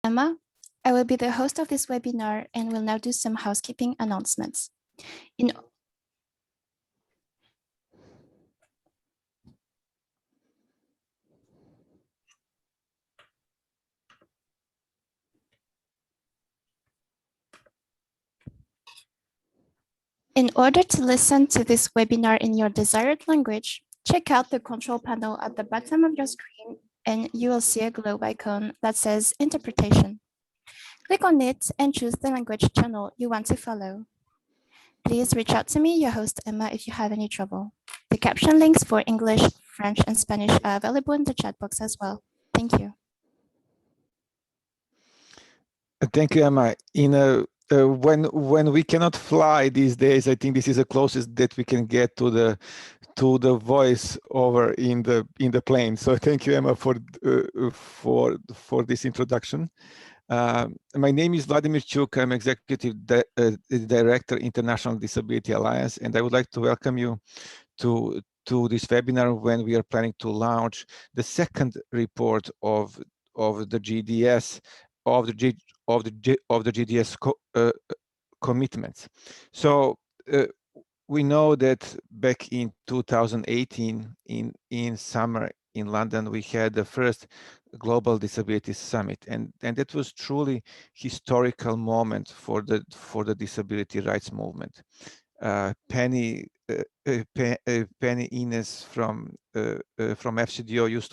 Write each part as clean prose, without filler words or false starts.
Emma. I will be the host of this webinar and will now do some housekeeping announcements. In order to listen to this webinar in your desired language, check out the control panel at the bottom of your screen and you will see a globe icon that says Interpretation. Click on it and choose the language channel you want to follow. Please reach out to me, your host Emma, if you have any trouble. The caption links for English, French, and Spanish are available in the chat box as well. Thank you. Thank you, Emma. When we cannot fly these days, I think this is the closest that we can get to the voice over in the plane. So thank you, Emma, for this introduction. My name is Vladimir Chuk. I'm Executive Director, International Disability Alliance, and I would like to welcome you to this webinar when we are planning to launch the second report of the GDS of the GDS commitments. So we know that back in 2018 in summer in London, we had the first Global Disability Summit, and that was truly historical moment for the disability rights movement. Penny Ines from FCDO used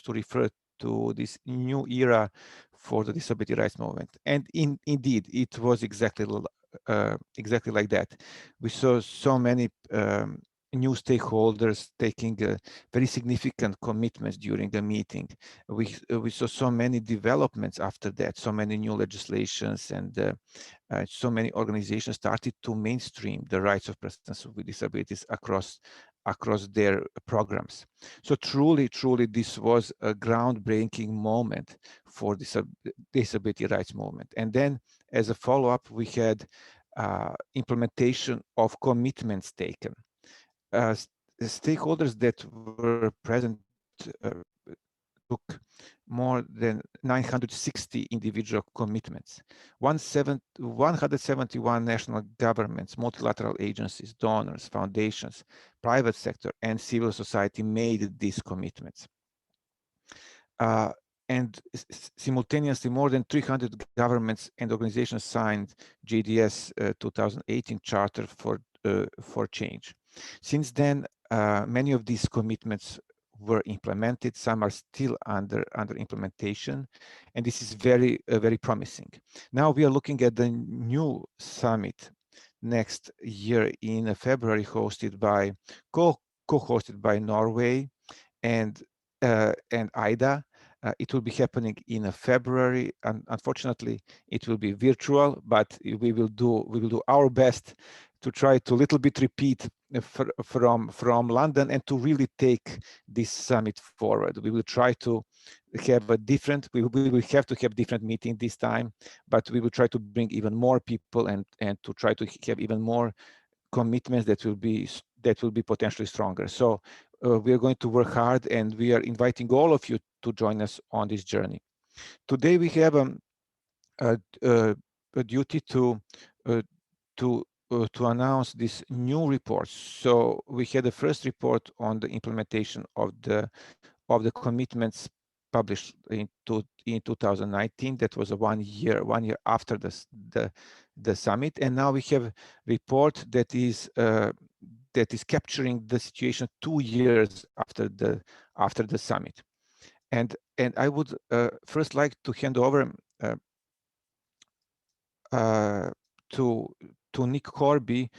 to refer to this new era for the disability rights movement, and indeed it was exactly like that. We saw so many new stakeholders taking very significant commitments during the meeting. We saw so many developments after that, so many new legislations, and so many organizations started to mainstream the rights of persons with disabilities across their programs. So truly, this was a groundbreaking moment for the disability rights movement. And then as a follow-up, we had implementation of commitments taken. Stakeholders that were present took more than 960 individual commitments. 171 national governments, multilateral agencies, donors, foundations, private sector, and civil society made these commitments. And simultaneously, more than 300 governments and organizations signed GDS 2018 Charter for Change. Since then, many of these commitments were implemented. Some are still under implementation, and this is very promising. Now we are looking at the new summit next year in February, co-hosted by Norway and IDA. It will be happening in February, and unfortunately, it will be virtual. But we will do our best to try to little bit repeat from London and to really take this summit forward. We will try to have a different. We will have to have different meeting this time, but we will try to bring even more people and to try to have even more commitments that will be potentially stronger. So we are going to work hard, and we are inviting all of you to join us on this journey. Today we have a duty to announce this new report. So we had the first report on the implementation of the commitments published in 2019. That was a one year after the summit, and now we have a report that is capturing the situation 2 years after the summit. And I would first like to hand over to Nick Corby,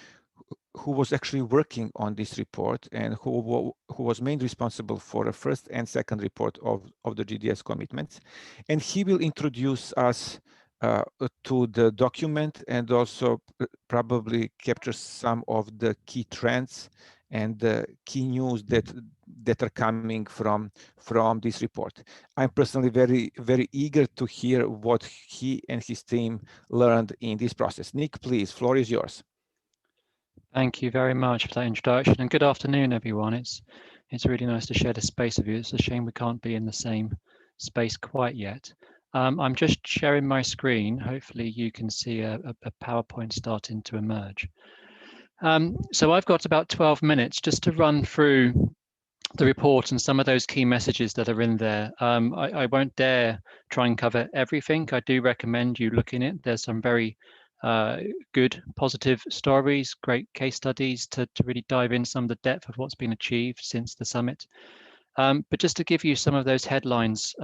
who was actually working on this report and who was mainly responsible for the first and second report of the GDS commitments. And he will introduce us to the document and also probably capture some of the key trends and the key news that are coming from this report. I'm personally very eager to hear what he and his team learned in this process. Nick, please, floor is yours. Thank you very much for that introduction, and good afternoon, everyone. It's really nice to share this space with you. It's a shame we can't be in the same space quite yet. I'm just sharing my screen. Hopefully you can see a PowerPoint starting to emerge. So I've got about 12 minutes just to run through the report and some of those key messages that are in there. I won't dare try and cover everything. I do recommend you looking at it. There's some very good, positive stories, great case studies to really dive in some of the depth of what's been achieved since the summit. But just to give you some of those headlines,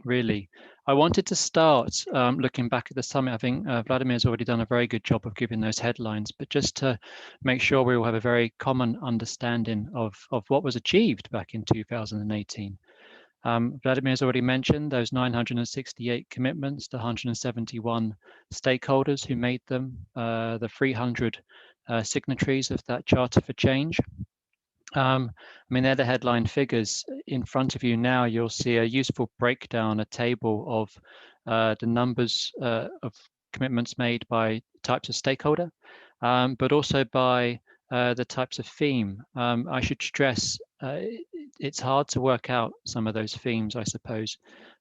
really, I wanted to start looking back at the summit. I think Vladimir's already done a very good job of giving those headlines, but just to make sure we all have a very common understanding of what was achieved back in 2018. Vladimir's already mentioned those 968 commitments, the 171 stakeholders who made them, the 300 signatories of that Charter for Change. I mean, they're the headline figures. In front of you now, you'll see a useful breakdown, a table of the numbers of commitments made by types of stakeholder, but also by the types of theme. I should stress it's hard to work out some of those themes, I suppose,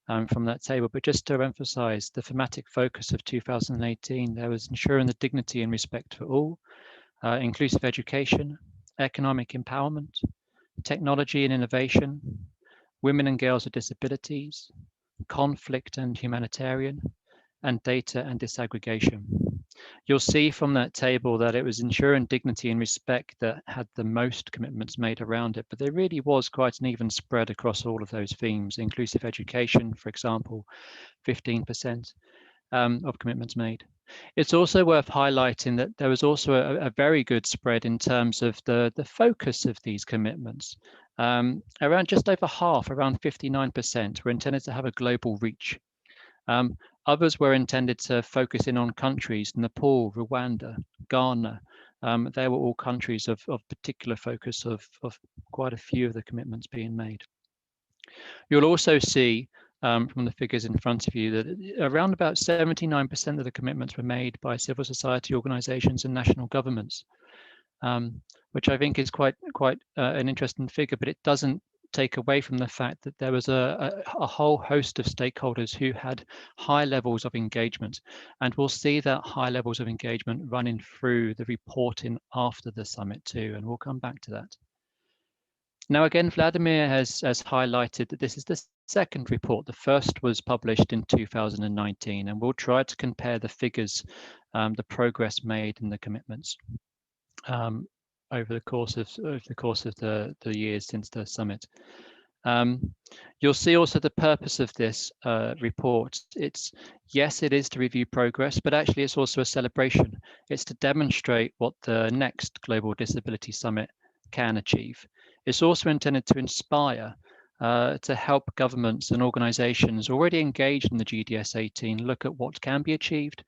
from that table, but just to emphasize the thematic focus of 2018, there was ensuring the dignity and respect for all, inclusive education, economic empowerment, technology and innovation, women and girls with disabilities, conflict and humanitarian, and data and disaggregation. You'll see from that table that it was ensuring dignity and respect that had the most commitments made around it, but there really was quite an even spread across all of those themes. Inclusive education, for example, 15% of commitments made. It's also worth highlighting that there was also a very good spread in terms of the focus of these commitments. Around just over half, around 59%, were intended to have a global reach. Others were intended to focus in on countries, Nepal, Rwanda, Ghana. They were all countries of particular focus of quite a few of the commitments being made. You'll also see from the figures in front of you that around about 79% of the commitments were made by civil society organizations and national governments, which I think is quite an interesting figure, but it doesn't take away from the fact that there was a whole host of stakeholders who had high levels of engagement, and we'll see that high levels of engagement running through the reporting after the summit too, and we'll come back to that. Now, again, Vladimir has highlighted that this is the second report. The first was published in 2019, and we'll try to compare the figures, the progress made and the commitments over the course of the years since the summit. You'll see also the purpose of this report. Yes, it is to review progress, but actually it's also a celebration. It's to demonstrate what the next Global Disability Summit can achieve. It's also intended to inspire, to help governments and organizations already engaged in the GDS 18 look at what can be achieved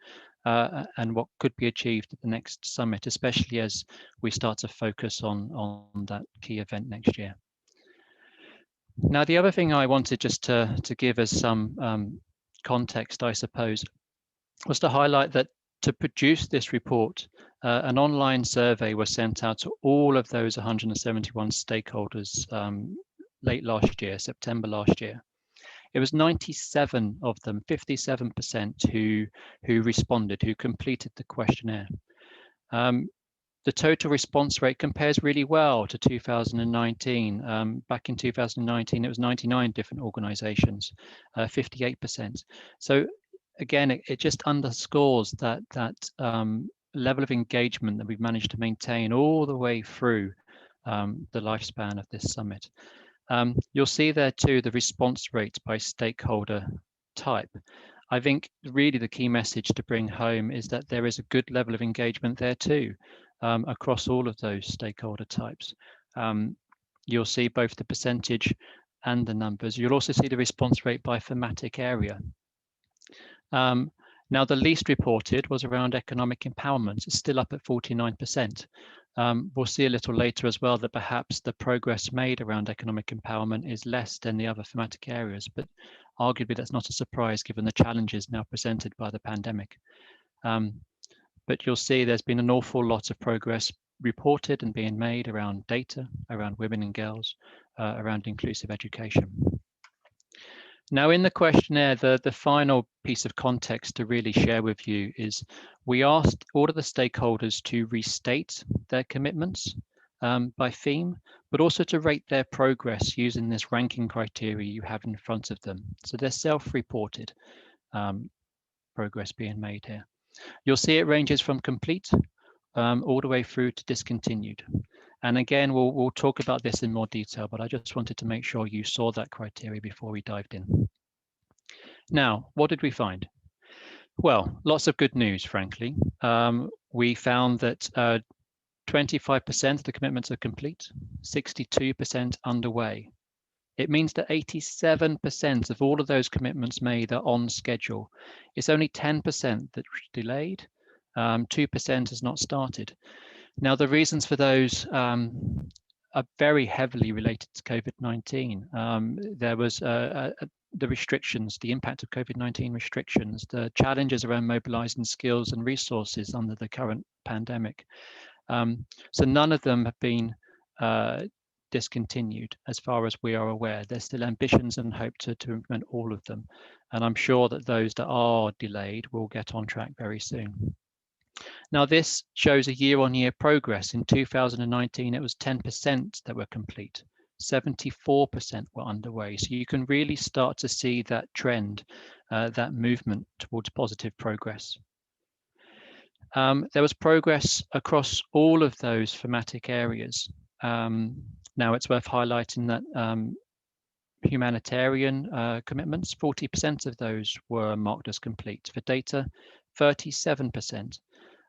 and what could be achieved at the next summit, especially as we start to focus on that key event next year. Now, the other thing I wanted just to give as some context, I suppose, was to highlight that to produce this report, an online survey was sent out to all of those 171 stakeholders late last year, September last year. It was 97 of them, 57%, who responded, who completed the questionnaire. The total response rate compares really well to 2019. Back in 2019, it was 99 different organizations, 58%. So again, it just underscores that level of engagement that we've managed to maintain all the way through the lifespan of this summit. You'll see there too the response rates by stakeholder type. I think really the key message to bring home is that there is a good level of engagement there too, across all of those stakeholder types. You'll see both the percentage and the numbers. You'll also see the response rate by thematic area. Now, the least reported was around economic empowerment. It's still up at 49%. We'll see a little later as well that perhaps the progress made around economic empowerment is less than the other thematic areas, but arguably that's not a surprise given the challenges now presented by the pandemic. But you'll see there's been an awful lot of progress reported and being made around data, around women and girls, around inclusive education. Now, in the questionnaire, the final piece of context to really share with you is we asked all of the stakeholders to restate their commitments by theme, but also to rate their progress using this ranking criteria you have in front of them. So they're self-reported progress being made here. You'll see it ranges from complete all the way through to discontinued. And again, we'll talk about this in more detail, but I just wanted to make sure you saw that criteria before we dived in. Now, what did we find? Well, lots of good news, frankly. We found that 25% of the commitments are complete, 62% underway. It means that 87% of all of those commitments made are on schedule. It's only 10% that's delayed, 2% has not started. Now, the reasons for those are very heavily related to COVID-19. There was the restrictions, the impact of COVID-19 restrictions, the challenges around mobilizing skills and resources under the current pandemic. So none of them have been discontinued as far as we are aware. There's still ambitions and hope to implement all of them. And I'm sure that those that are delayed will get on track very soon. Now, this shows a year-on-year progress. In 2019, it was 10% that were complete. 74% were underway. So you can really start to see that trend, that movement towards positive progress. There was progress across all of those thematic areas. Now, it's worth highlighting that humanitarian commitments, 40% of those were marked as complete. For data, 37%.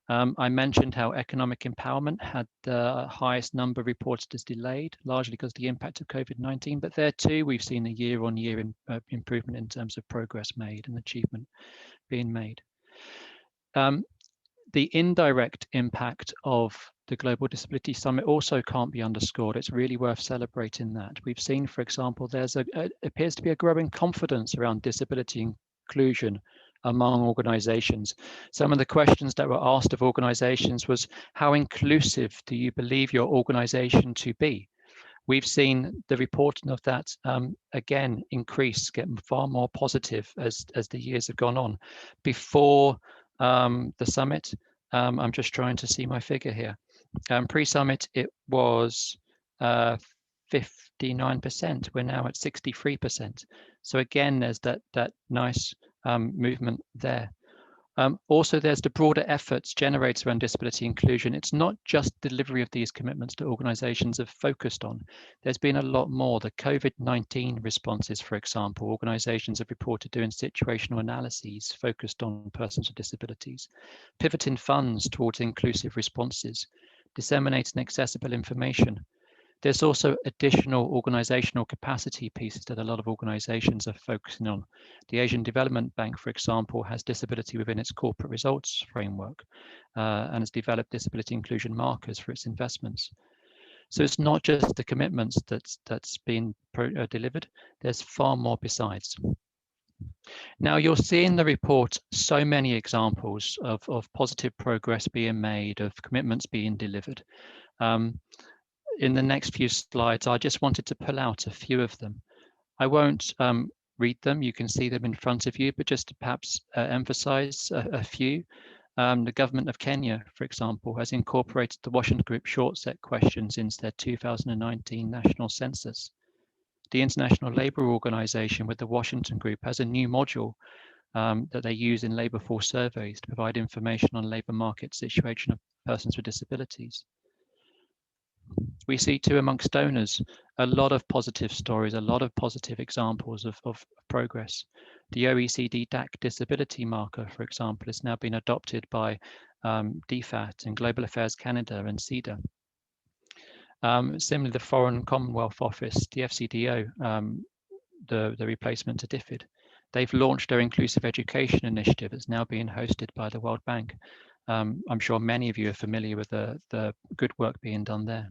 I mentioned how economic empowerment had the highest number reported as delayed, largely because of the impact of COVID-19, but there too we've seen a year-on-year improvement in terms of progress made and achievement being made. The indirect impact of the Global Disability Summit also can't be underscored. It's really worth celebrating that. We've seen, for example, there's appears to be a growing confidence around disability inclusion among organizations. Some of the questions that were asked of organizations was, how inclusive do you believe your organization to be? We've seen the reporting of that again increase, get far more positive as the years have gone on. Before the summit, I'm just trying to see my figure here. Pre-summit, it was 59%. We're now at 63%. So again, there's that nice movement there. Also, there's the broader efforts generated around disability inclusion. It's not just delivery of these commitments that organizations have focused on. There's been a lot more. The COVID-19 responses, for example, organizations have reported doing situational analyses focused on persons with disabilities, pivoting funds towards inclusive responses, disseminating accessible information. There's also additional organizational capacity pieces that a lot of organizations are focusing on. The Asian Development Bank, for example, has disability within its corporate results framework and has developed disability inclusion markers for its investments. So it's not just the commitments that's been delivered, there's far more besides. Now, you'll see in the report so many examples of positive progress being made, of commitments being delivered. In the next few slides, I just wanted to pull out a few of them. I won't read them, you can see them in front of you, but just to perhaps emphasize a few. The government of Kenya, for example, has incorporated the Washington Group short set questions into their 2019 national census. The International Labour Organization with the Washington Group has a new module that they use in labour force surveys to provide information on labour market situation of persons with disabilities. We see too amongst donors a lot of positive stories, a lot of positive examples of progress. The OECD DAC disability marker, for example, has now been adopted by DFAT and Global Affairs Canada and CEDA. Similarly, the Foreign Commonwealth Office, the FCDO, the replacement to DFID, they've launched their Inclusive Education Initiative that's now being hosted by the World Bank. I'm sure many of you are familiar with the good work being done there.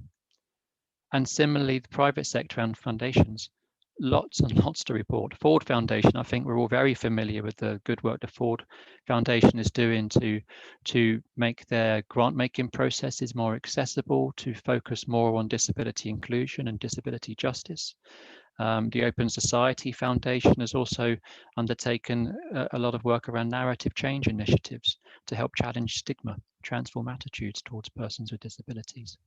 And similarly, the private sector and foundations. lots and lots to report. Ford Foundation, I think we're all very familiar with the good work the Ford Foundation is doing to make their grant-making processes more accessible, to focus more on disability inclusion and disability justice. The Open Society Foundation has also undertaken a lot of work around narrative change initiatives to help challenge stigma, transform attitudes towards persons with disabilities.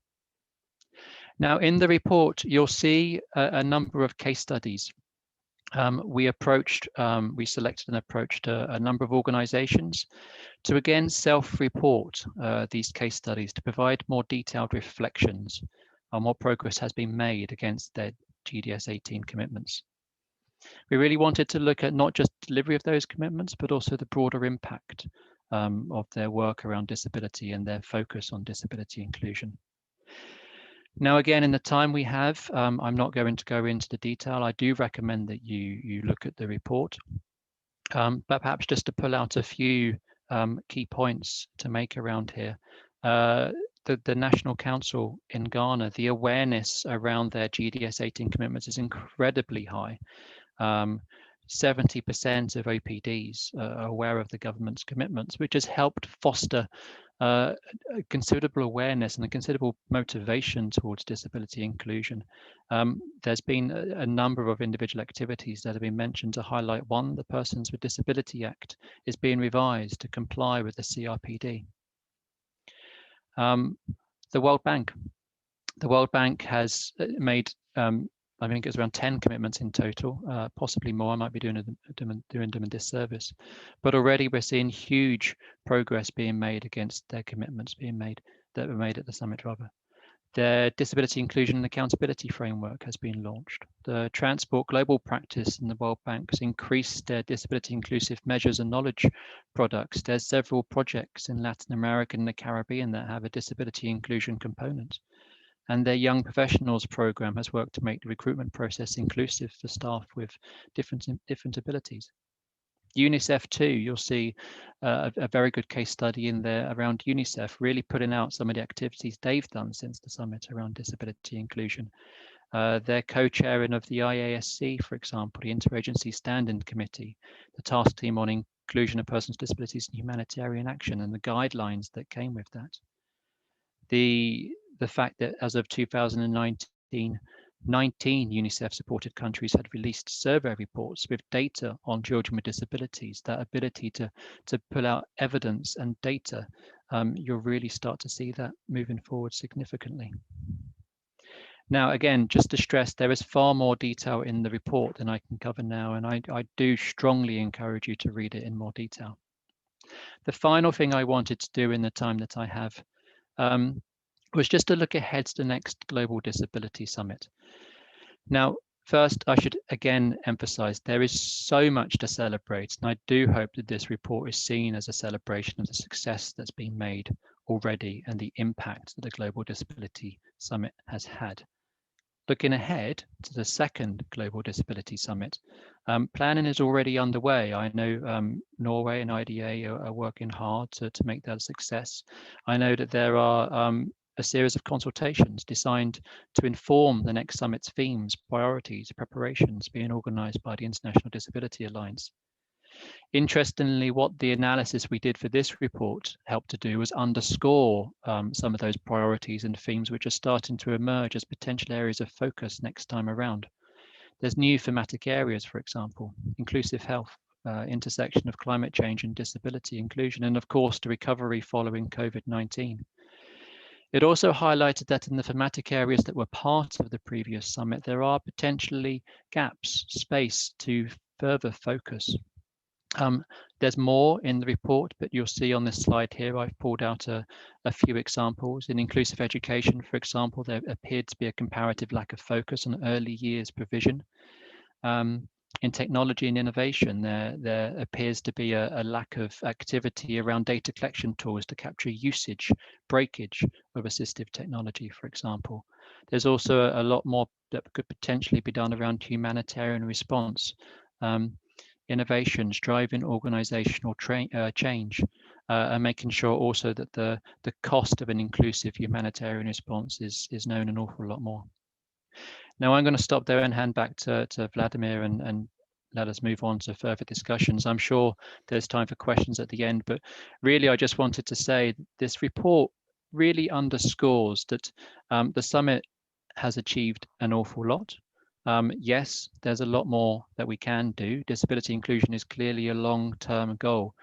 Now, in the report, you'll see a number of case studies. We selected and approached a number of organizations to again self-report these case studies to provide more detailed reflections on what progress has been made against their GDS 18 commitments. We really wanted to look at not just delivery of those commitments, but also the broader impact of their work around disability and their focus on disability inclusion. Now, again, in the time we have, I'm not going to go into the detail. I do recommend that you look at the report, but perhaps just to pull out a few key points to make around here. The National Council in Ghana, the awareness around their GDS 18 commitments is incredibly high. 70% of OPDs are aware of the government's commitments, which has helped foster a considerable awareness and a considerable motivation towards disability inclusion. There's been a number of individual activities that have been mentioned to highlight. One, the Persons with Disability Act is being revised to comply with the CRPD. The World Bank has made I think it's around 10 commitments in total, possibly more. I might be doing them a disservice, but already we're seeing huge progress being made against their commitments that were made at the summit rather. Their Disability Inclusion and Accountability Framework has been launched. The Transport Global Practice and the World Bank has increased their disability inclusive measures and knowledge products. There's several projects in Latin America and the Caribbean that have a disability inclusion component. And their Young Professionals program has worked to make the recruitment process inclusive for staff with different abilities. UNICEF too, you'll see a very good case study in there around UNICEF, really putting out some of the activities they've done since the summit around disability inclusion. They're co-chairing of the IASC, for example, the Interagency Standing Committee, the task team on inclusion of persons with disabilities and humanitarian action, and the guidelines that came with that. The fact that as of 2019, 19 UNICEF-supported countries had released survey reports with data on children with disabilities, that ability to pull out evidence and data, you'll really start to see that moving forward significantly. Now, again, just to stress, there is far more detail in the report than I can cover now, and I do strongly encourage you to read it in more detail. The final thing I wanted to do in the time that I have was just to look ahead to the next Global Disability Summit. Now, first, I should again emphasize there is so much to celebrate, and I do hope that this report is seen as a celebration of the success that's been made already and the impact that the Global Disability Summit has had. Looking ahead to the second Global Disability Summit, planning is already underway. I know Norway and IDA are working hard to make that a success. I know that there are a series of consultations designed to inform the next summit's themes, priorities, preparations being organized by the International Disability Alliance. Interestingly, what the analysis we did for this report helped to do was underscore some of those priorities and themes which are starting to emerge as potential areas of focus next time around. There's new thematic areas, for example, inclusive health, intersection of climate change and disability inclusion, and of course, the recovery following COVID-19. It also highlighted that in the thematic areas that were part of the previous summit, there are potentially gaps, space to further focus. There's more in the report, but you'll see on this slide here, I've pulled out a few examples. In inclusive education, for example, there appeared to be a comparative lack of focus on early years provision. In technology and innovation, there appears to be a lack of activity around data collection tools to capture usage, breakage of assistive technology, for example. There's also a lot more that could potentially be done around humanitarian response, innovations, driving organizational change, and making sure also that the cost of an inclusive humanitarian response is known an awful lot more. Now I'm going to stop there and hand back to Vladimir and let us move on to further discussions. I'm sure there's time for questions at the end, but really I just wanted to say this report really underscores that the summit has achieved an awful lot. Yes, there's a lot more that we can do. Disability inclusion is clearly a long-term goal.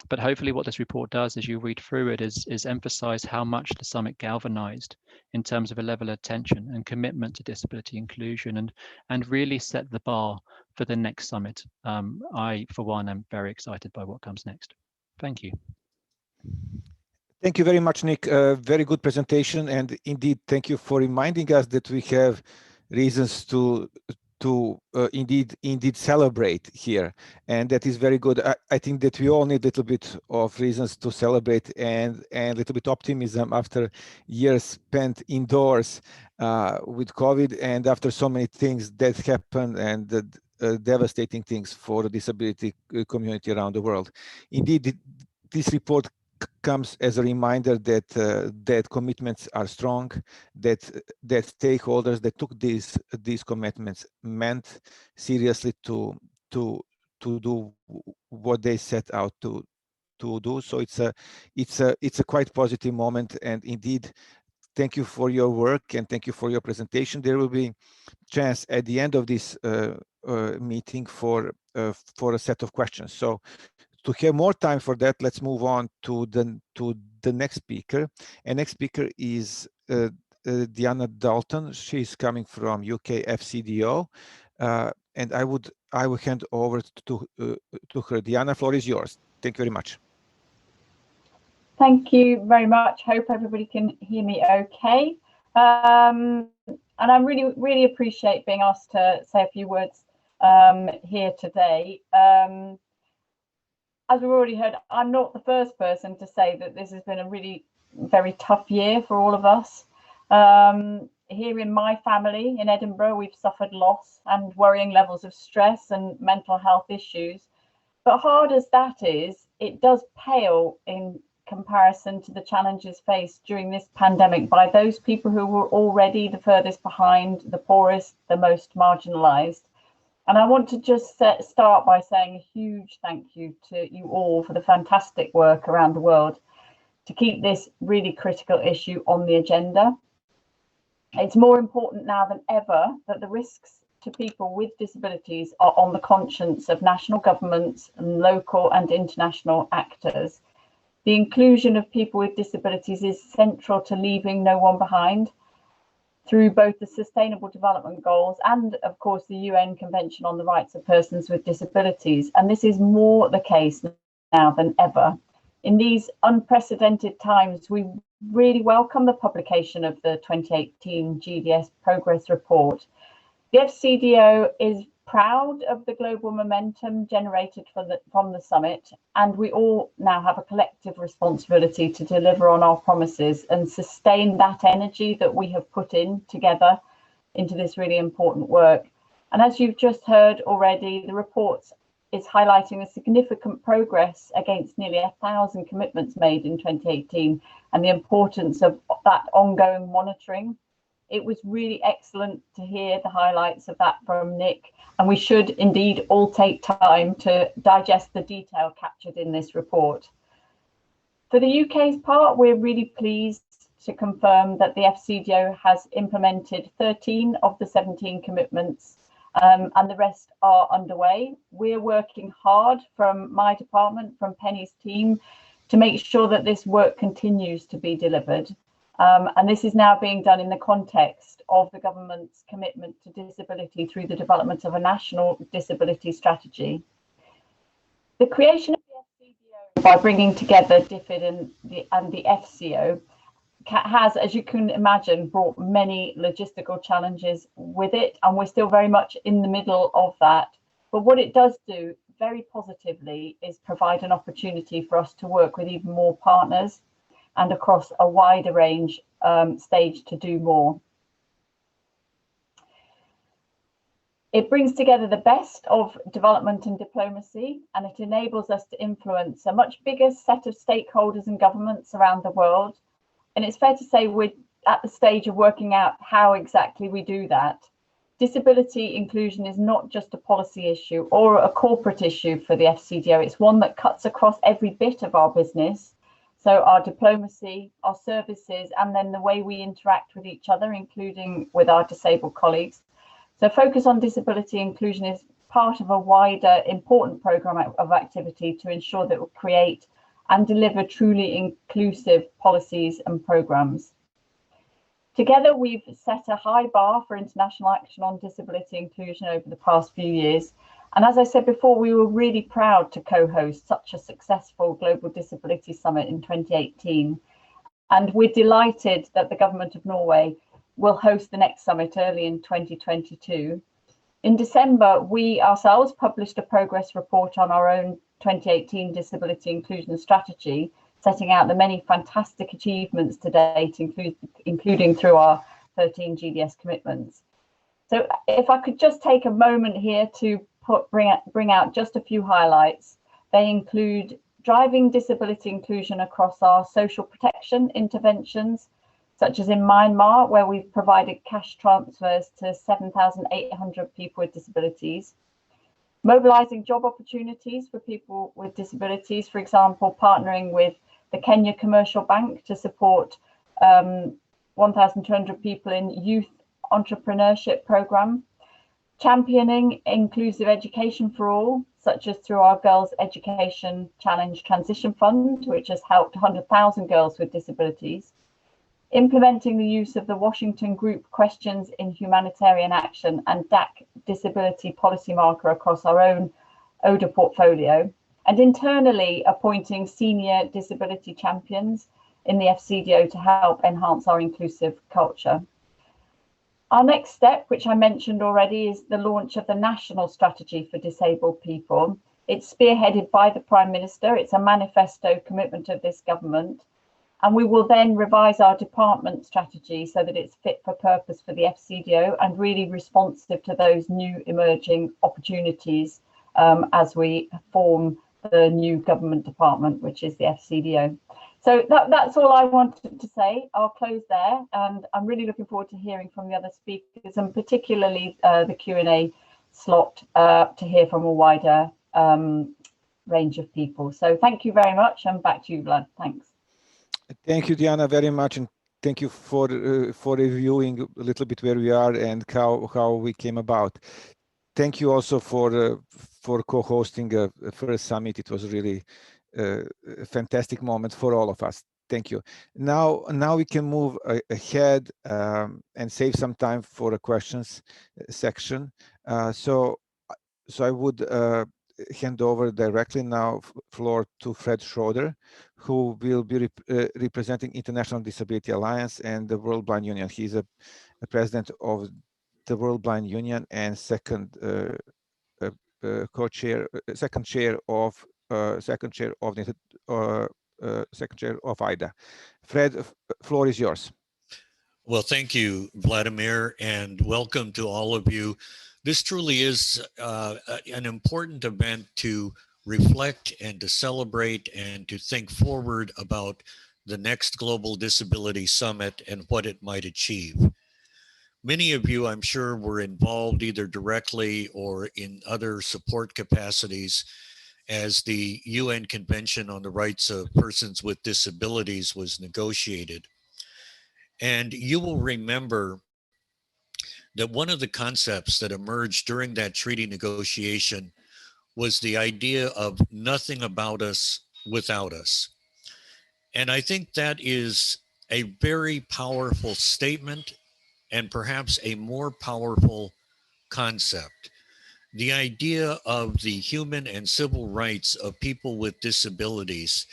But hopefully what this report does as you read through it is emphasize how much the summit galvanized in terms of a level of attention and commitment to disability inclusion and really set the bar for the next summit. I, for one, am very excited by what comes next. Thank you. Thank you very much, Nick. Very good presentation. And indeed, thank you for reminding us that we have reasons to indeed celebrate here, and that is very good. I think that we all need a little bit of reasons to celebrate and a little bit optimism after years spent indoors with COVID, and after so many things that happened and devastating things for the disability community around the world. Indeed, this report comes as a reminder that that commitments are strong, that stakeholders that took these commitments meant seriously to do what they set out to do. So it's a quite positive moment, and indeed, thank you for your work and thank you for your presentation. There will be chance at the end of this meeting for a set of questions. So to have more time for that, let's move on to the next speaker. And next speaker is Diana Dalton. She's coming from UK FCDO, and I will hand over to her. Diana, floor is yours. Thank you very much. Thank you very much. Hope everybody can hear me okay. And I really appreciate being asked to say a few words here today. As we've already heard, I'm not the first person to say that this has been a really very tough year for all of us. Here in my family in Edinburgh, we've suffered loss and worrying levels of stress and mental health issues. But hard as that is, it does pale in comparison to the challenges faced during this pandemic by those people who were already the furthest behind, the poorest, the most marginalised. And I want to just start by saying a huge thank you to you all for the fantastic work around the world to keep this really critical issue on the agenda. It's more important now than ever that the risks to people with disabilities are on the conscience of national governments and local and international actors. The inclusion of people with disabilities is central to leaving no one behind through both the Sustainable Development Goals and, of course, the UN Convention on the Rights of Persons with Disabilities. And this is more the case now than ever. In these unprecedented times, we really welcome the publication of the 2018 GDS Progress Report. The FCDO is proud of the global momentum generated from the summit, and we all now have a collective responsibility to deliver on our promises and sustain that energy that we have put in together into this really important work. And as you've just heard already, the report is highlighting the significant progress against nearly 1,000 commitments made in 2018 and the importance of that ongoing monitoring. It was really excellent to hear the highlights of that from Nick, and we should indeed all take time to digest the detail captured in this report. For the UK's part, we're really pleased to confirm that the FCDO has implemented 13 of the 17 commitments, and the rest are underway. We're working hard from my department, from Penny's team, to make sure that this work continues to be delivered. And this is now being done in the context of the government's commitment to disability through the development of a national disability strategy. The creation of the FCDO, by bringing together DFID and the FCO, has, as you can imagine, brought many logistical challenges with it, and we're still very much in the middle of that. But what it does do very positively is provide an opportunity for us to work with even more partners and across a wider range stage to do more. It brings together the best of development and diplomacy, and it enables us to influence a much bigger set of stakeholders and governments around the world. And it's fair to say we're at the stage of working out how exactly we do that. Disability inclusion is not just a policy issue or a corporate issue for the FCDO. It's one that cuts across every bit of our business. So our diplomacy, our services, and then the way we interact with each other, including with our disabled colleagues. So Focus on Disability Inclusion is part of a wider important programme of activity to ensure that we'll create and deliver truly inclusive policies and programmes. Together, we've set a high bar for international action on disability inclusion over the past few years. And as I said before, we were really proud to co-host such a successful Global Disability Summit in 2018. And we're delighted that the Government of Norway will host the next summit early in 2022. In December, we ourselves published a progress report on our own 2018 disability inclusion strategy, setting out the many fantastic achievements to date, including through our 13 GDS commitments. So if I could just take a moment here to bring out just a few highlights. They include driving disability inclusion across our social protection interventions, such as in Myanmar, where we've provided cash transfers to 7,800 people with disabilities. Mobilising job opportunities for people with disabilities, for example, partnering with the Kenya Commercial Bank to support 1,200 people in youth entrepreneurship programme. Championing inclusive education for all, such as through our Girls Education Challenge Transition Fund, which has helped 100,000 girls with disabilities. Implementing the use of the Washington Group Questions in Humanitarian Action and DAC Disability Policy Marker across our own ODA portfolio. And internally appointing senior disability champions in the FCDO to help enhance our inclusive culture. Our next step, which I mentioned already, is the launch of the National Strategy for Disabled People. It's spearheaded by the Prime Minister. It's a manifesto commitment of this government. And we will then revise our department strategy so that it's fit for purpose for the FCDO and really responsive to those new emerging opportunities as we form the new government department, which is the FCDO. So that's all I wanted to say. I'll close there, and I'm really looking forward to hearing from the other speakers, and particularly the Q&A slot to hear from a wider range of people. So thank you very much, and back to you, Vlad. Thanks. Thank you, Diana, very much, and thank you for reviewing a little bit where we are and how we came about. Thank you also for co-hosting a first summit. It was really a fantastic moment for all of us. Thank you. Now we can move ahead and save some time for a questions section. So I would hand over directly now floor to Fred Schroeder, who will be representing International Disability Alliance and the World Blind Union. He's a president of the World Blind Union and second co-chair, second chair of IDA. Fred, floor is yours. Well, thank you, Vladimir, and welcome to all of you. This truly is an important event to reflect and to celebrate and to think forward about the next Global Disability Summit and what it might achieve. Many of you, I'm sure, were involved either directly or in other support capacities as the UN Convention on the Rights of Persons with Disabilities was negotiated. And you will remember that one of the concepts that emerged during that treaty negotiation was the idea of nothing about us without us. And I think that is a very powerful statement and perhaps a more powerful concept. The idea of the human and civil rights of people with disabilities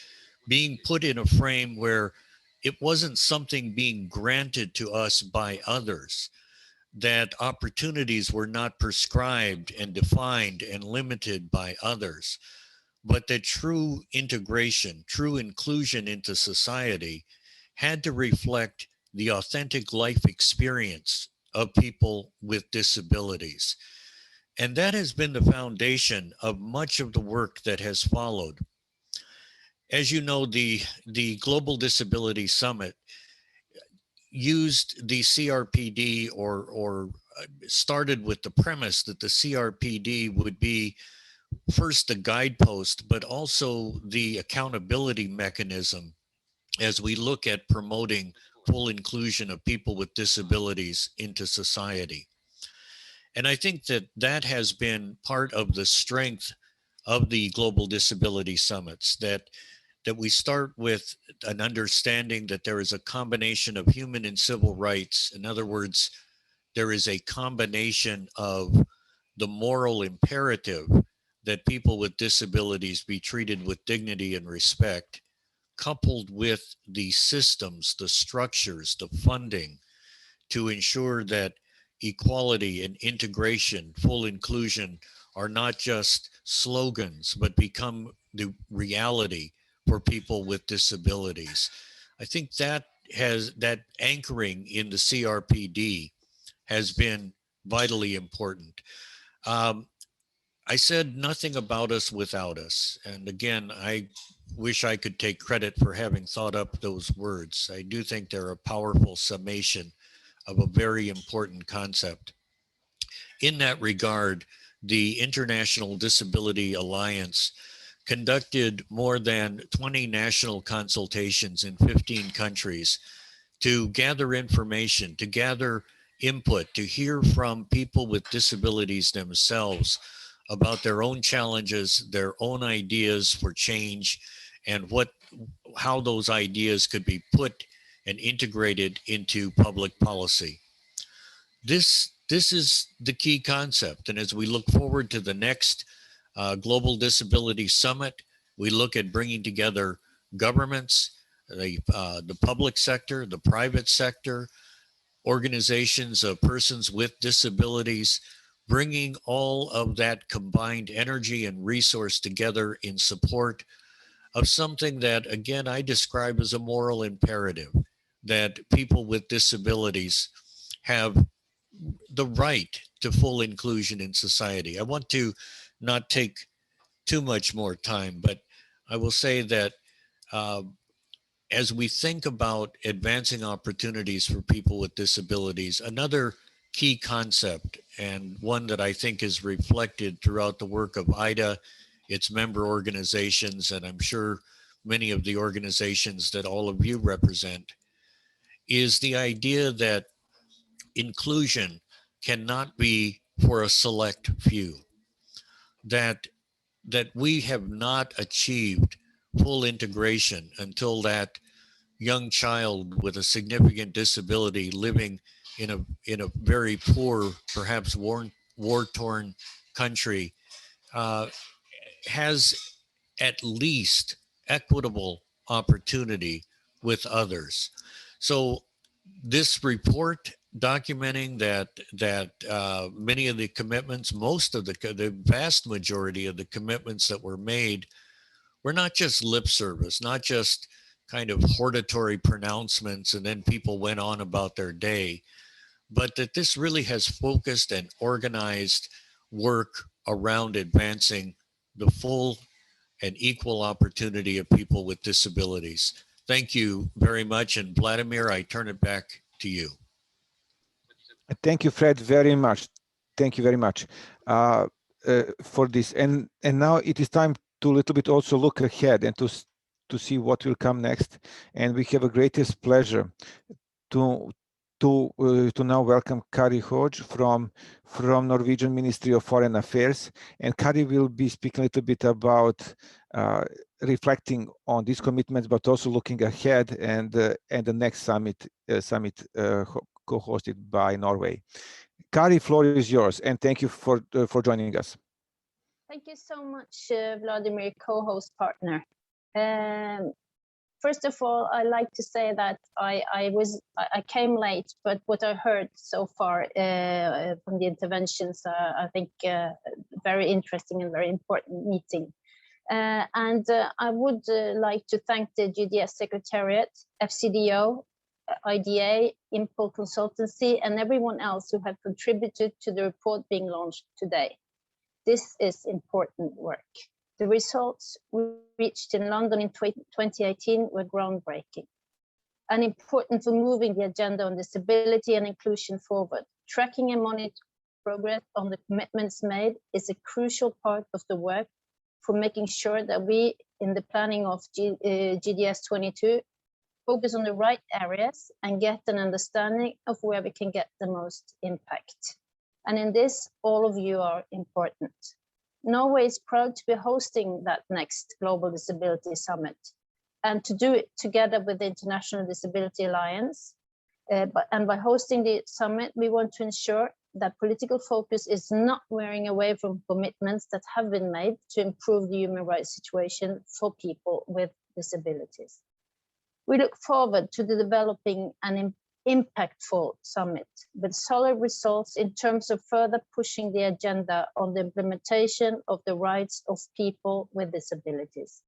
being put in a frame where it wasn't something being granted to us by others, that opportunities were not prescribed and defined and limited by others, but that true integration, true inclusion into society had to reflect the authentic life experience of people with disabilities. And that has been the foundation of much of the work that has followed. As you know, the Global Disability Summit used the CRPD or started with the premise that the CRPD would be first the guidepost, but also the accountability mechanism as we look at promoting full inclusion of people with disabilities into society. And I think that that has been part of the strength of the Global Disability Summits, that we start with an understanding that there is a combination of human and civil rights. In other words, there is a combination of the moral imperative that people with disabilities be treated with dignity and respect, coupled with the systems, the structures, the funding to ensure that equality and integration, full inclusion are not just slogans, but become the reality for people with disabilities. I think that anchoring in the CRPD has been vitally important. I said nothing about us without us. And again, I wish I could take credit for having thought up those words. I do think they're a powerful summation of a very important concept. In that regard, the International Disability Alliance conducted more than 20 national consultations in 15 countries to gather information, to gather input, to hear from people with disabilities themselves about their own challenges, their own ideas for change, and how those ideas could be put and integrated into public policy. This is the key concept. And as we look forward to the next Global Disability Summit, we look at bringing together governments, the public sector, the private sector, organizations of persons with disabilities, bringing all of that combined energy and resource together in support of something that, again, I describe as a moral imperative, that people with disabilities have the right to full inclusion in society. I want to not take too much more time, but I will say that as we think about advancing opportunities for people with disabilities, another key concept, and one that I think is reflected throughout the work of IDA, its member organizations, and I'm sure many of the organizations that all of you represent, is the idea that inclusion cannot be for a select few, that we have not achieved full integration until that young child with a significant disability living in a very poor, perhaps war-torn country has at least equitable opportunity with others. So this report documenting that many of the commitments, most of the vast majority of the commitments that were made were not just lip service, not just kind of hortatory pronouncements and then people went on about their day, but that this really has focused and organized work around advancing the full and equal opportunity of people with disabilities. Thank you very much. And Vladimir, I turn it back to you. Thank you, Fred, very much. Thank you very much for this. And now it is time to a little bit also look ahead and to see what will come next. And we have a greatest pleasure to now welcome Kari Hodge from Norwegian Ministry of Foreign Affairs. And Kari will be speaking a little bit about reflecting on these commitments, but also looking ahead and the next summit co-hosted by Norway. Kari, floor is yours, and thank you for joining us. Thank you so much, Vladimir, co-host partner. First of all, I like to say that I came late, but what I heard so far from the interventions, I think very interesting and very important meeting. And I would like to thank the GDS Secretariat, FCDO, IDA, Impul Consultancy, and everyone else who have contributed to the report being launched today. This is important work. The results reached in London in 2018 were groundbreaking. and important for moving the agenda on disability and inclusion forward. Tracking and monitoring progress on the commitments made is a crucial part of the work for making sure that we, in the planning of GDS 22, focus on the right areas and get an understanding of where we can get the most impact. And in this, all of you are important. Norway is proud to be hosting that next Global Disability Summit and to do it together with the International Disability Alliance. And by hosting the summit, we want to ensure that political focus is not wearing away from commitments that have been made to improve the human rights situation for people with disabilities. We look forward to the developing an impactful summit with solid results in terms of further pushing the agenda on the implementation of the rights of people with disabilities.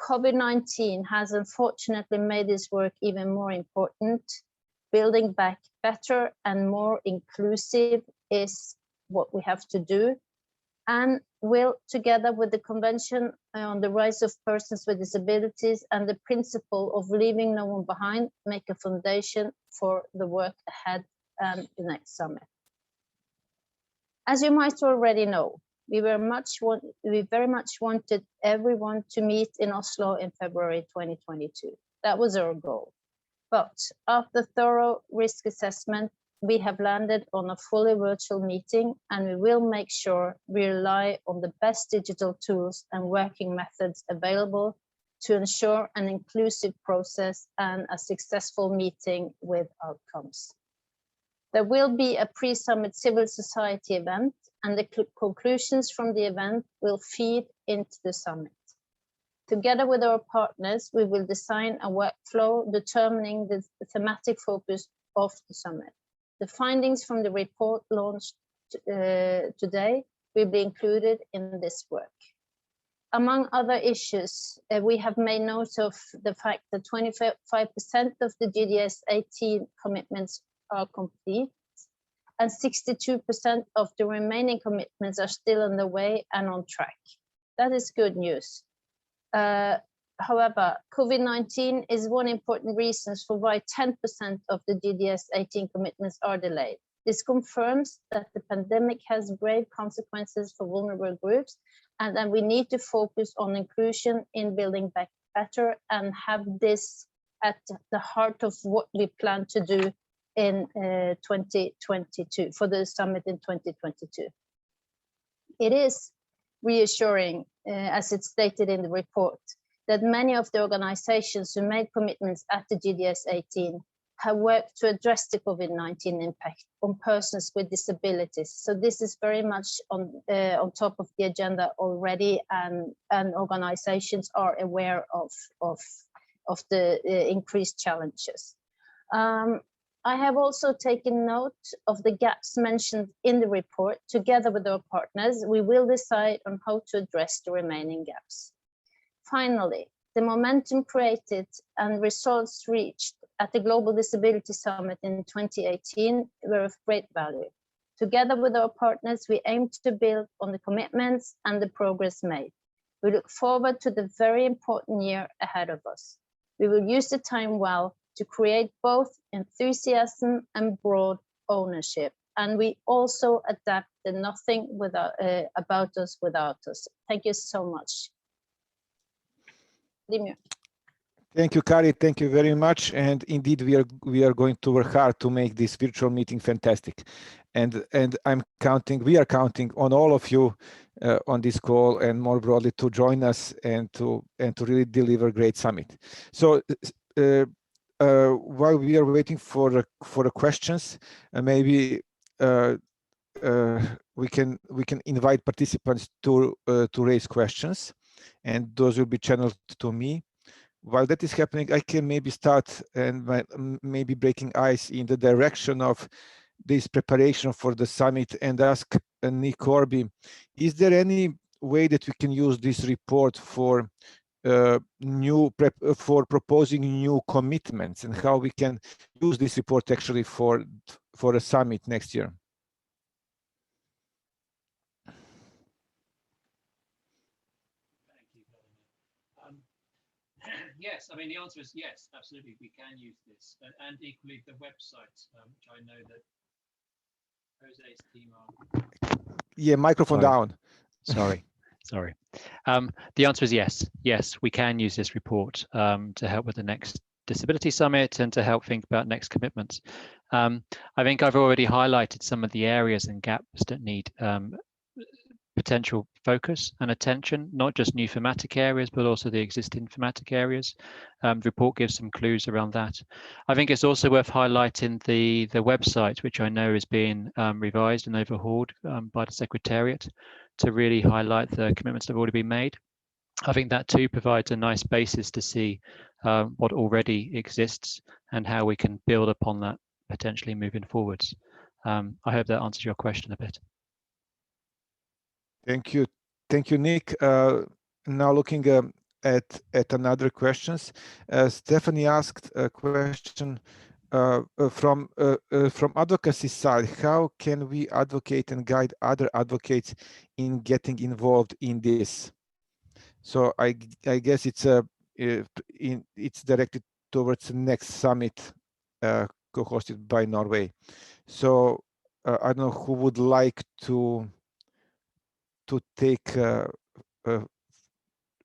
COVID-19 has unfortunately made this work even more important. Building back better and more inclusive is what we have to do, and will, together with the Convention on the Rights of Persons with Disabilities and the principle of leaving no one behind, make a foundation for the work ahead and the next summit. As you might already know, we very much wanted everyone to meet in Oslo in February 2022. That was our goal. But after thorough risk assessment, we have landed on a fully virtual meeting, and we will make sure we rely on the best digital tools and working methods available to ensure an inclusive process and a successful meeting with outcomes. There will be a pre-summit civil society event, and the conclusions from the event will feed into the summit. Together with our partners, we will design a workflow determining the thematic focus of the summit. The findings from the report launched today will be included in this work. Among other issues, we have made note of the fact that 25% of the GDS 18 commitments are complete, and 62% of the remaining commitments are still on the way and on track. That is good news. However, COVID-19 is one important reason for why 10% of the GDS 18 commitments are delayed. This confirms that the pandemic has grave consequences for vulnerable groups, and that we need to focus on inclusion in building back better and have this at the heart of what we plan to do in 2022, for the summit in 2022. It is reassuring, as it's stated in the report, that many of the organizations who made commitments at the GDS 18 have worked to address the COVID-19 impact on persons with disabilities. So this is very much on top of the agenda already, and organizations are aware of the increased challenges. I have also taken note of the gaps mentioned in the report. Together with our partners, we will decide on how to address the remaining gaps. Finally, the momentum created and results reached at the Global Disability Summit in 2018 were of great value. Together with our partners, we aim to build on the commitments and the progress made. We look forward to the very important year ahead of us. We will use the time well to create both enthusiasm and broad ownership. And we also adapt the nothing without, about us without us. Thank you so much. Dimir. Thank you, Kari. Thank you very much. And indeed, we are going to work hard to make this virtual meeting fantastic. And we are counting on all of you on this call and more broadly to join us and to really deliver great summit. So while we are waiting for the questions, maybe we can invite participants to raise questions, and those will be channeled to me. While that is happening, I can maybe start and maybe breaking ice in the direction of this preparation for the summit and ask Nick Corby, is there any way that we can use this report for proposing new commitments, and how we can use this report actually for a summit next year? Yes, I mean, the answer is yes, absolutely. We can use this. And equally the website, which I know that Jose's team are. Yeah, microphone Sorry. down. Sorry. The answer is yes. Yes, we can use this report to help with the next Disability Summit and to help think about next commitments. I think I've already highlighted some of the areas and gaps that need potential focus and attention, not just new thematic areas, but also the existing thematic areas. The report gives some clues around that. I think it's also worth highlighting the website, which I know is being revised and overhauled by the Secretariat to really highlight the commitments that have already been made. I think that too provides a nice basis to see what already exists and how we can build upon that potentially moving forwards. I hope that answers your question a bit. Thank you, Nick. Now looking at another questions, Stephanie asked a question from advocacy side. How can we advocate and guide other advocates in getting involved in this? So I guess it's directed towards the next summit co-hosted by Norway. So I don't know who would like to take the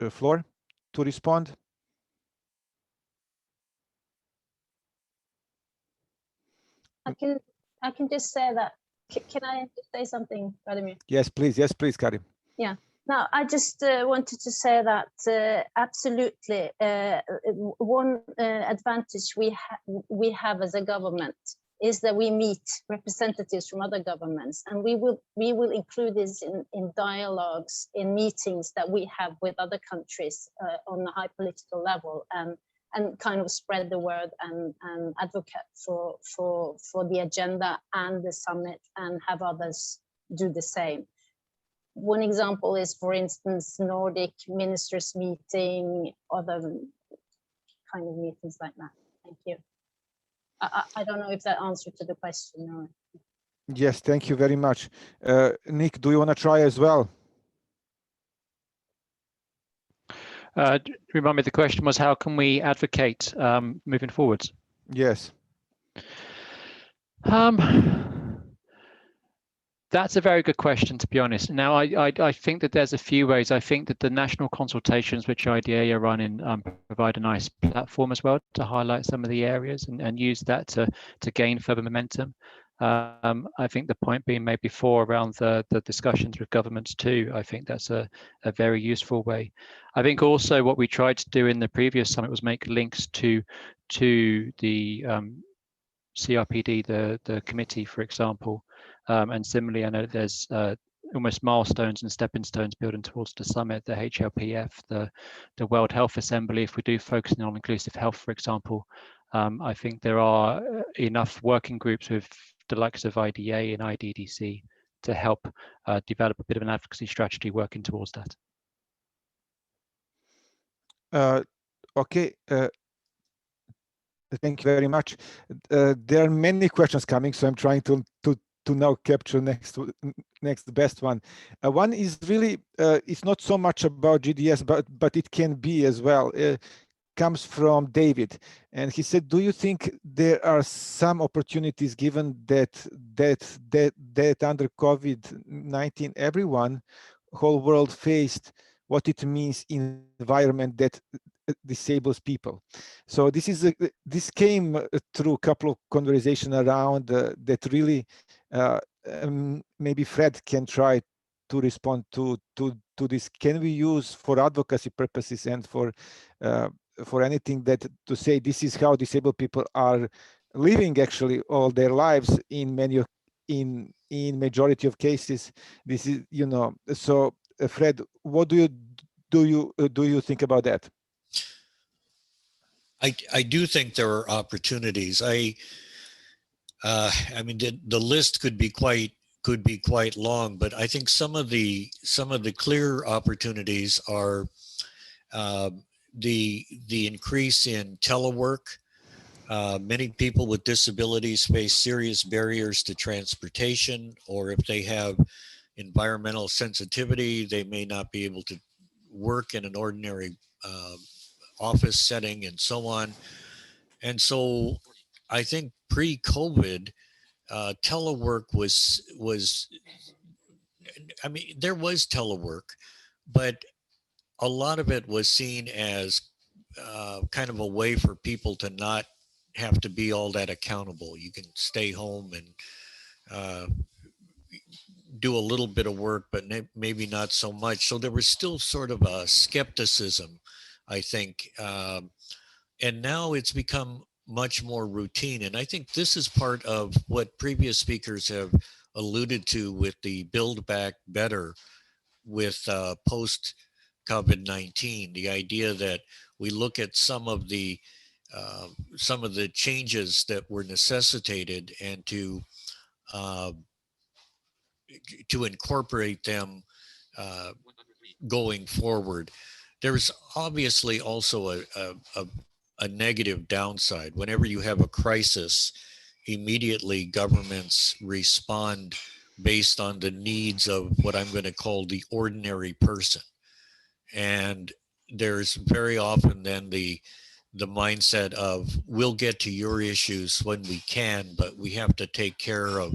floor to respond. I can just say that. Can I just say something, Vladimir? Yes, please, Karim. Yeah. Now, I just wanted to say that absolutely one advantage we have as a government is that we meet representatives from other governments, and we will include this in dialogues, in meetings that we have with other countries on a high political level, and kind of spread the word and advocate for the agenda and the summit, and have others do the same. One example is, for instance, Nordic ministers meeting, other kind of meetings like that. Thank you. I don't know if that answered to the question. Or... Yes, thank you very much. Nick, do you want to try as well? Remind me, the question was, how can we advocate moving forwards? Yes. That's a very good question, to be honest. Now, I think that there's a few ways. I think that the national consultations which IDA are running provide a nice platform as well to highlight some of the areas and use that to gain further momentum. I think the point being made before around the discussions with governments too, I think that's a very useful way. I think also what we tried to do in the previous summit was make links to the CRPD, the committee, for example. And similarly, I know there's almost milestones and stepping stones building towards the summit, the HLPF, the World Health Assembly. If we do focus on inclusive health, for example, I think there are enough working groups with the likes of IDA and IDDC to help develop a bit of an advocacy strategy working towards that. Okay. Thank you very much. There are many questions coming, so I'm trying to now capture next best one. One is really it's not so much about GDS, but it can be as well. Comes from David, and he said, "Do you think there are some opportunities, given that under COVID-19, everyone, whole world faced what it means environment that disables people?" So this came through a couple of conversations around that really maybe Fred can try to respond to this. Can we use for advocacy purposes and for anything that to say this is how disabled people are living actually all their lives in many in majority of cases? This is, you know, so Fred, what do you think about that? I do think there are opportunities. I mean, the list could be quite long, but I think some of the clear opportunities are the increase in telework. Many people with disabilities face serious barriers to transportation, or if they have environmental sensitivity, they may not be able to work in an ordinary office setting and so on. And so I think pre-COVID, telework was, I mean, there was telework, but a lot of it was seen as kind of a way for people to not have to be all that accountable. You can stay home and do a little bit of work, but maybe not so much. So there was still sort of a skepticism, I think. And now it's become much more routine. And I think this is part of what previous speakers have alluded to with the Build Back Better with post COVID-19, the idea that we look at some of the changes that were necessitated and to incorporate them going forward. There's obviously also a negative downside. Whenever you have a crisis, immediately governments respond based on the needs of what I'm going to call the ordinary person. And there's very often then the mindset of, we'll get to your issues when we can, but we have to take care of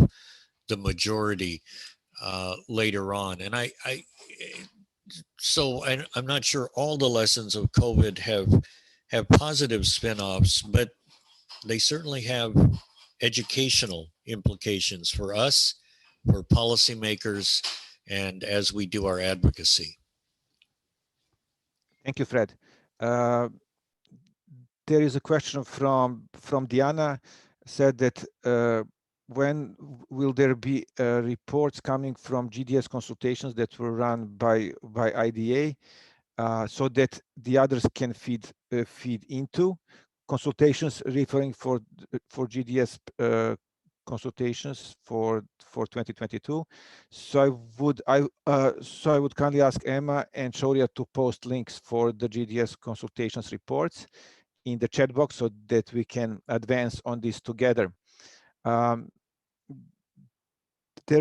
the majority later on. And I'm not sure all the lessons of COVID have positive spin-offs, but they certainly have educational implications for us, for policymakers, and as we do our advocacy. Thank you, Fred. There is a question from Diana, said that when will there be reports coming from GDS consultations that were run by IDA, so that the others can feed into consultations, referring for GDS consultations for 2022. So I would kindly ask Emma and Shoria to post links for the GDS consultations reports in the chat box so that we can advance on this together. There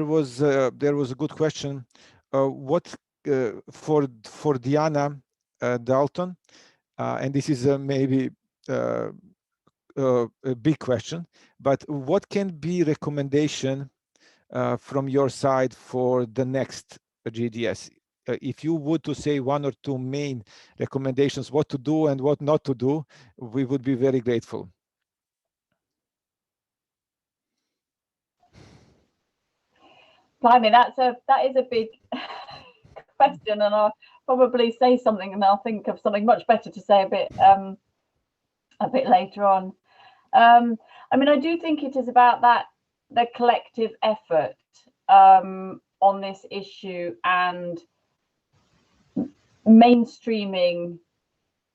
was a good question. What for Diana Dalton, and this is maybe a big question, but what can be recommendation from your side for the next GDS? If you would to say one or two main recommendations, what to do and what not to do, we would be very grateful. Blimey, that is a big question, and I'll probably say something and I'll think of something much better to say a bit later on. I mean, I do think it is about the collective effort on this issue and mainstreaming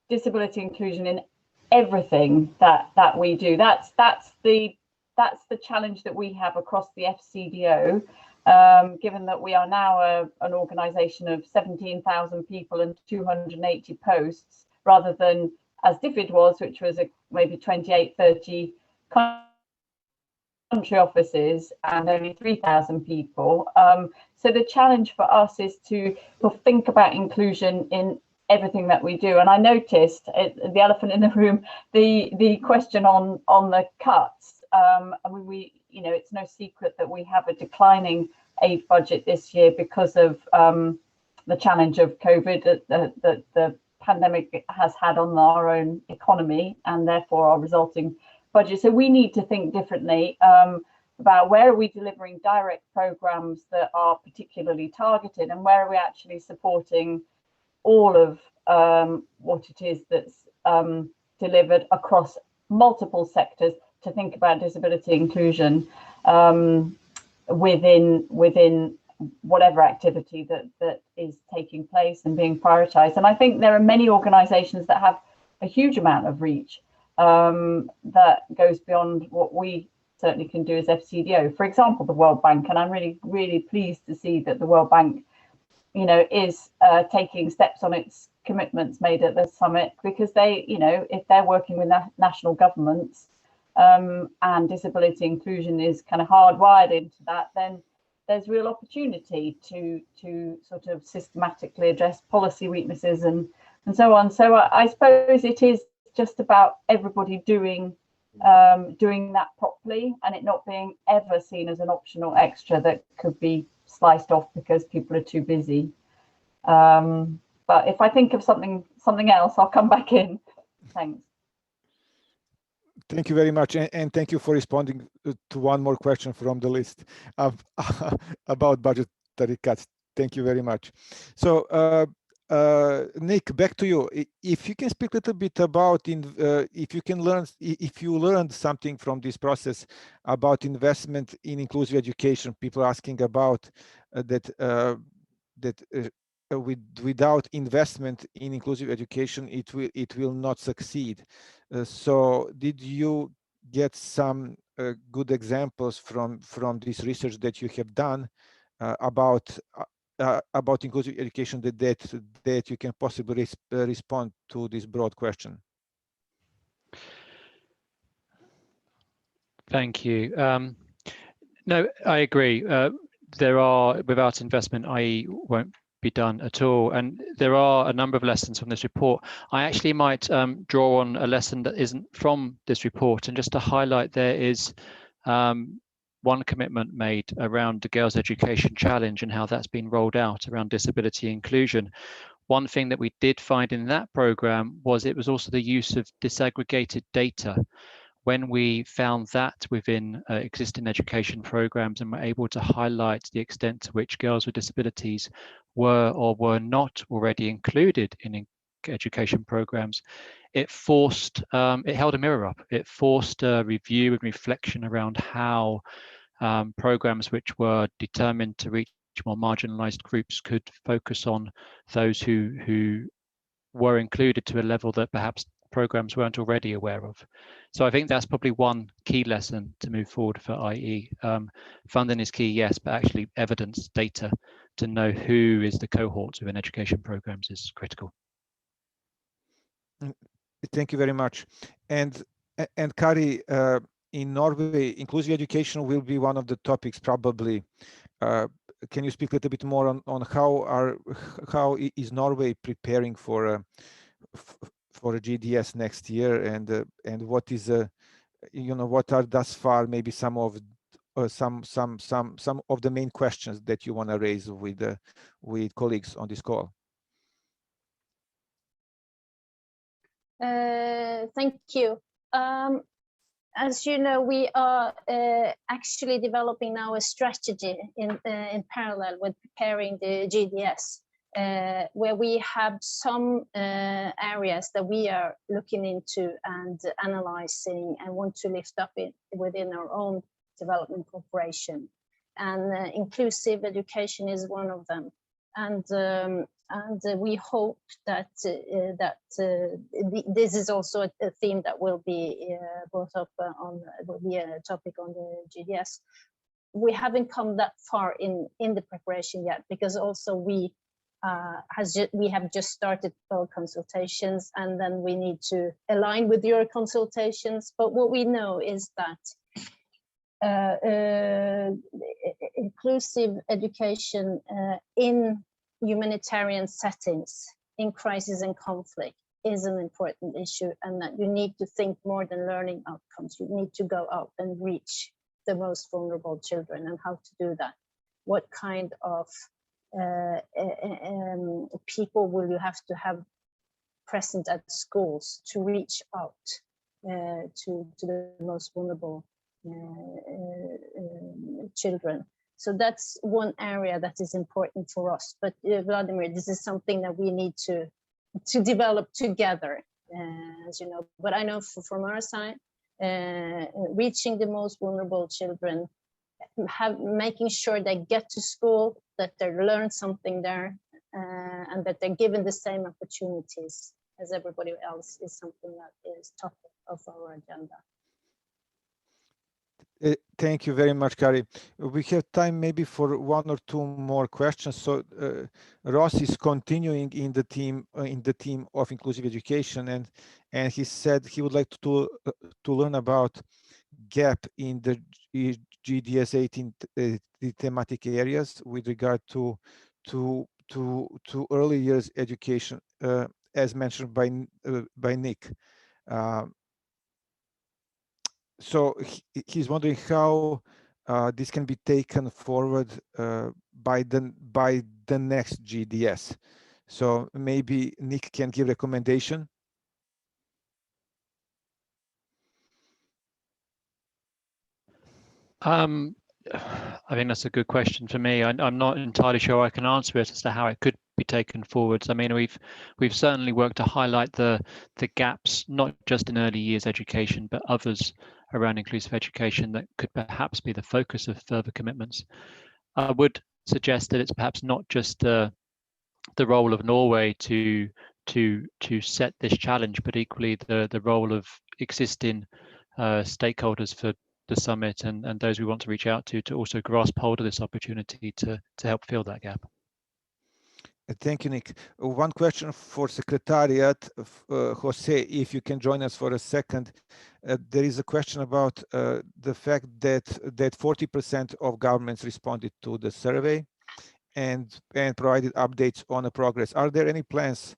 disability inclusion in everything that we do. That's the challenge that we have across the FCDO, given that we are now an organisation of 17,000 people and 280 posts, rather than as DFID was, which was maybe 28, 30 country offices and only 3,000 people. So the challenge for us is to think about inclusion in everything that we do. And I noticed the elephant in the room, the question on the cuts. I mean, it's no secret that we have a declining aid budget this year because of the challenge of COVID that the pandemic has had on our own economy and therefore our resulting budget. So we need to think differently about where are we delivering direct programs that are particularly targeted, and where are we actually supporting all of what it is that's delivered across multiple sectors to think about disability inclusion within whatever activity that is taking place and being prioritized. And I think there are many organizations that have a huge amount of reach that goes beyond what we certainly can do as FCDO. For example, the World Bank, and I'm really, really pleased to see that the World Bank, is taking steps on its commitments made at the summit, because they, if they're working with national governments and disability inclusion is kind of hardwired into that, then there's real opportunity to sort of systematically address policy weaknesses and and so on. So I suppose it is just about everybody doing that properly, and it not being ever seen as an optional extra that could be sliced off because people are too busy. But if I think of something else, I'll come back in. Thanks. Thank you very much, and thank you for responding to one more question from the list about budgetary cuts. Thank you very much. So, Nick, back to you. If you can speak a little bit about if you learned something from this process about investment in inclusive education. People asking about without investment in inclusive education, it will not succeed. So did you get some good examples from this research that you have done about inclusive education that you can possibly respond to this broad question? Thank you. No, I agree. There are, without investment, IE won't be done at all. And there are a number of lessons from this report. I actually might draw on a lesson that isn't from this report, and just to highlight, there is one commitment made around the Girls' Education Challenge and how that's been rolled out around disability inclusion. One thing that we did find in that program was it was also the use of disaggregated data. When we found that within existing education programs and were able to highlight the extent to which girls with disabilities were or were not already included in education programs, it held a mirror up. It forced a review and reflection around how programs which were determined to reach more marginalized groups could focus on those who were included to a level that perhaps programs weren't already aware of. So I think that's probably one key lesson to move forward for IE. Funding is key, yes, but actually evidence data to know who is the cohort within education programs is critical. Thank you very much. And Kari, in Norway, inclusive education will be one of the topics probably. Can you speak a little bit more on how is Norway preparing for a GDS next year, and what is what are thus far maybe some of the main questions that you want to raise with colleagues on this call? Thank you. As you know, we are actually developing now a strategy in parallel with preparing the GDS, where we have some areas that we are looking into and analyzing and want to lift up within our own development cooperation. And inclusive education is one of them. And we hope that this is also a theme that will be brought up will be a topic on the GDS. We haven't come that far in the preparation yet, because also we have just started our consultations, and then we need to align with your consultations. But what we know is that inclusive education in humanitarian settings, in crisis and conflict, is an important issue, and that you need to think more than learning outcomes. You need to go out and reach the most vulnerable children, and how to do that. What kind of people will you have to have present at schools to reach out to the most vulnerable children? So that's one area that is important for us. But Vladimir, this is something that we need to develop together, as you know. But I know from our side, reaching the most vulnerable children, making sure they get to school, that they learn something there, and that they're given the same opportunities as everybody else, is something that is top of our agenda. Thank you very much, Kari. We have time maybe for one or two more questions. So Ross is continuing in the theme of inclusive education, and he said he would like to learn about gap in the GDS 18 thematic areas with regard to early years education as mentioned by Nick. So he's wondering how this can be taken forward by the next GDS. So maybe Nick can give recommendation. I think that's a good question for me. I'm not entirely sure I can answer it as to how it could be taken forwards. I mean, we've certainly worked to highlight the gaps, not just in early years education, but others around inclusive education that could perhaps be the focus of further commitments. I would suggest that it's perhaps not just the role of Norway to set this challenge, but equally the role of existing stakeholders for the summit and those we want to reach out to also grasp hold of this opportunity to help fill that gap. Thank you, Nick. One question for Secretariat, Jose, if you can join us for a second. There is a question about the fact that 40% of governments responded to the survey and provided updates on the progress. Are there any plans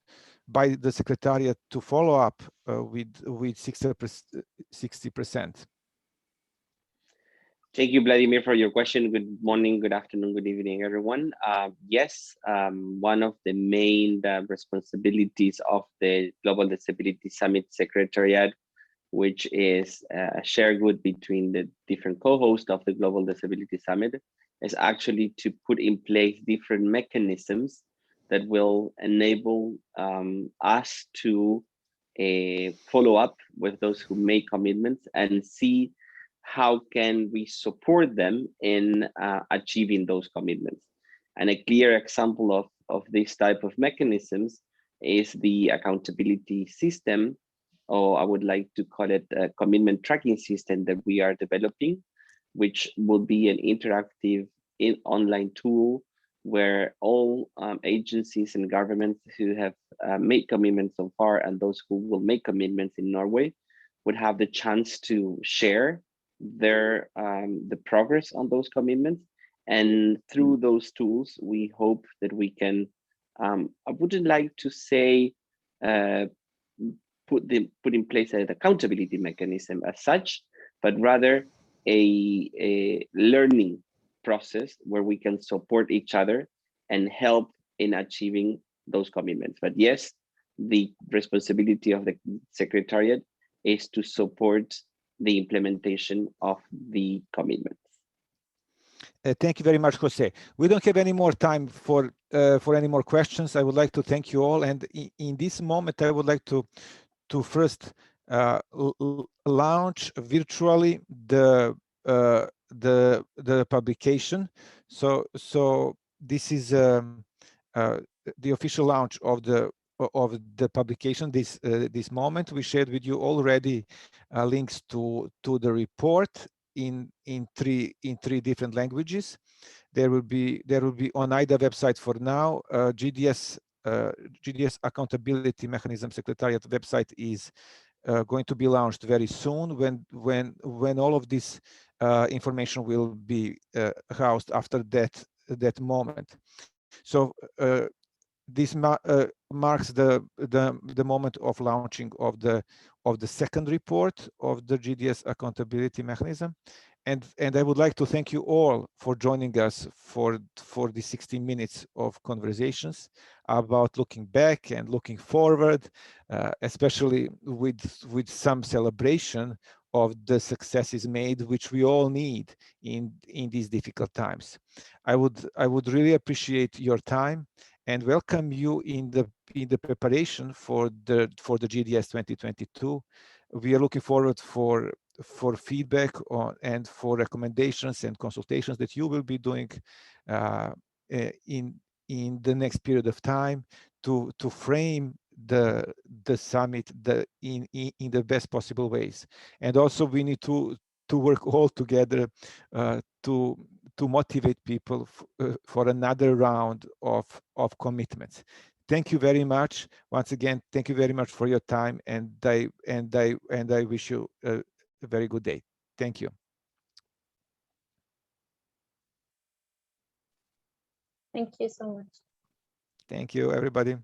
by the Secretariat to follow up with 60%? Thank you, Vladimir, for your question. Good morning, good afternoon, good evening, everyone. Yes, one of the main responsibilities of the Global Disability Summit Secretariat, which is a share good between the different co-hosts of the Global Disability Summit, is actually to put in place different mechanisms that will enable us to follow up with those who make commitments and see how can we support them in achieving those commitments. And a clear example of this type of mechanisms is the accountability system, or I would like to call it a commitment tracking system that we are developing, which will be an interactive online tool where all agencies and governments who have made commitments so far and those who will make commitments in Norway would have the chance to share their the progress on those commitments. And through those tools, we hope that we can, I wouldn't like to say put in place an accountability mechanism as such, but rather a learning process where we can support each other and help in achieving those commitments. But yes, the responsibility of the Secretariat is to support the implementation of the commitments. Thank you very much, Jose. We don't have any more time for any more questions. I would like to thank you all. And in this moment, I would like to first launch virtually the publication. So this is the official launch of the publication. This moment we shared with you already links to the report in three different languages. There will be on IDA website for now. GDS Accountability Mechanism Secretariat website is going to be launched very soon when all of this information will be housed after that moment. So this marks the moment of launching of the second report of the GDS accountability mechanism, and I would like to thank you all for joining us for the 60 minutes of conversations about looking back and looking forward, especially with some celebration of the successes made, which we all need in these difficult times. I would really appreciate your time and welcome you in the preparation for the GDS 2022. We are looking forward for feedback and for recommendations and consultations that you will be doing in the next period of time to frame the summit in the best possible ways. And also we need to work all together to motivate people for another round of commitments. Thank you very much. Once again, thank you very much for your time, and I wish you a very good day. Thank you. Thank you so much. Thank you, everybody.